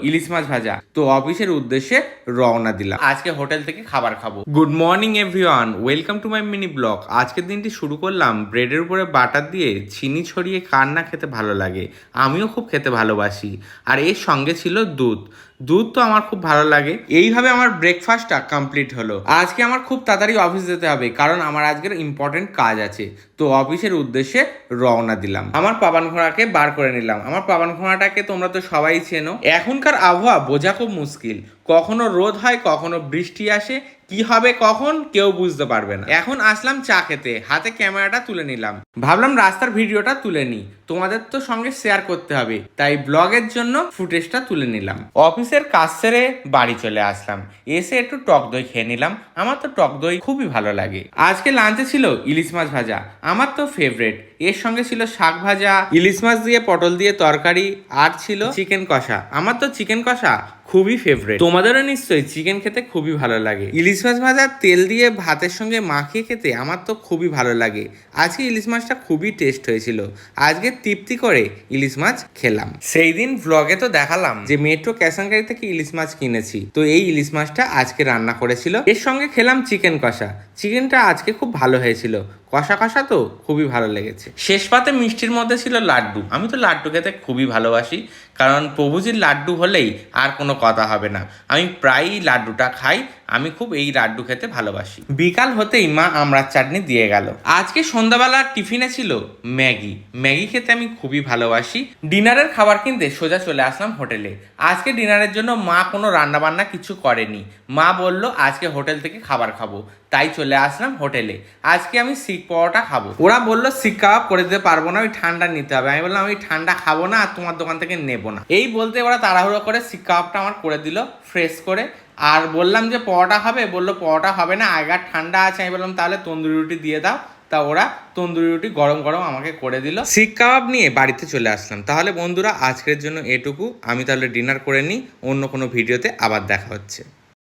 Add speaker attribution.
Speaker 1: ইলিশ মাছ ভাজা। তো অফিসের উদ্দেশ্যে রওনা দিলাম। আজকে হোটেল থেকে খাবার খাবো। Good morning everyone, welcome to my mini blog. আজকের দিনটি শুরু করলাম ব্রেডের উপরে বাটার দিয়ে চিনি ছড়িয়ে। কার না খেতে ভালো লাগে, আমিও খুব খেতে ভালোবাসি। আর এর সঙ্গে ছিল দুধ। দুধ তো আমার খুব ভালো লাগে। এইভাবে আমার ব্রেকফাস্টটা কমপ্লিট হলো। আজকে আমার খুব তাড়াতাড়ি অফিস যেতে হবে, কারণ আমার আজকের ইম্পর্টেন্ট কাজ আছে। তো অফিসের উদ্দেশ্যে রওনা দিলাম। আমার পাবান ঘোড়াকে বার করে নিলাম। আমার পাবান ঘোড়াটাকে তোমরা তো সবাই চেনো। এখনকার আবহাওয়া বোঝা খুব মুশকিল, কখনো রোদ হয়, কখনো বৃষ্টি আসে, কি হবে কখন কেউ বুঝতে পারবে না। এখন আসলাম চা খেতে, হাতে ক্যামেরাটা তুলে নিলাম। ভাবলাম রাস্তার ভিডিওটা তুলে নিই, তোমাদের তো সঙ্গে শেয়ার করতে হবে, তাই ব্লগের জন্য ফুটেজটা তুলে নিলাম। অফিসের কাজ সেরে বাড়ি চলে আসলাম। এসে একটু টক দই খেয়ে নিলাম। আমার তো টক দই খুবই ভালো লাগে। আজকে লাঞ্চে ছিল ইলিশ মাছ ভাজা, আমার তো ফেভারেট। এর সঙ্গে ছিল শাক ভাজা, ইলিশ মাছ দিয়ে পটল দিয়ে তরকারি, আর ছিল চিকেন কষা। আমার তো চিকেন কষা খুবই ফেভারিট। তোমাদেরও নিশ্চয়ই চিকেন খেতে খুবই ভালো লাগে। ইলিশ মাছ ভাজা তেল দিয়ে ভাতের সঙ্গে মাখিয়ে খেতে আমার তো খুবই ভালো লাগে। আজকে ইলিশ মাছটা খুবই টেস্ট হয়েছিল। আজকে তৃপ্তি করে ইলিশ মাছ খেলাম। সেই দিন ব্লগে তো দেখালাম যে মেট্রো ক্যাশনকারি থেকে ইলিশ মাছ কিনেছি। তো এই ইলিশ মাছটা আজকে রান্না করেছিল। এর সঙ্গে খেলাম চিকেন কষা। চিকেনটা আজকে খুব ভালো হয়েছিল। কষা কষা তো খুবই ভালো লেগেছে। শেষ পাতে মিষ্টির মধ্যে ছিল লাড্ডু। আমি তো লাড্ডু খেতে খুবই ভালোবাসি, কারণ প্রভুজির লাড্ডু হলেই আর কোনো কথা হবে না। আমি প্রায়ই লাড্ডুটা খাই। আমি খুব এই লাড্ডু খেতে ভালোবাসি। বিকাল হতেই মা আমড়ার চাটনি দিয়ে গেল। আজকে সন্ধ্যাবেলার টিফিনে ছিল ম্যাগি। ম্যাগি খেতে আমি খুবই ভালোবাসি। ডিনারের খাবার কিনতে সোজা চলে আসলাম হোটেলে। আজকে ডিনারের জন্য মা কোনো রান্নাবান্না কিছু করেনি। মা বলল আজকে হোটেল থেকে খাবার খাবো, তাই চলে আসলাম হোটেলে। আজকে আমি শিক পরোটা খাবো। ওরা বললো শিক কাবাব করে দিতে পারবো না, ওই ঠান্ডা নিতে হবে। আমি বললাম আমি ঠান্ডা খাবো না, আর তোমার দোকান থেকে নেবো না। এই বলতে ওরা তাড়াহুড়ো করে শিক কাবাবটা আমার করে দিল ফ্রেশ করে। আর বললাম যে পরোটা হবে, বললো পরোটা হবে না, আগের ঠান্ডা আছে। আমি বললাম তাহলে তন্দুরি রুটি দিয়ে দাও। তা ওরা তন্দুরি রুটি গরম গরম আমাকে করে দিল। শিক কাবাব নিয়ে বাড়িতে চলে আসলাম। তাহলে বন্ধুরা আজকের জন্য এটুকু। আমি তাহলে ডিনার করে নিই, অন্য কোনো ভিডিওতে আবার দেখা হচ্ছে।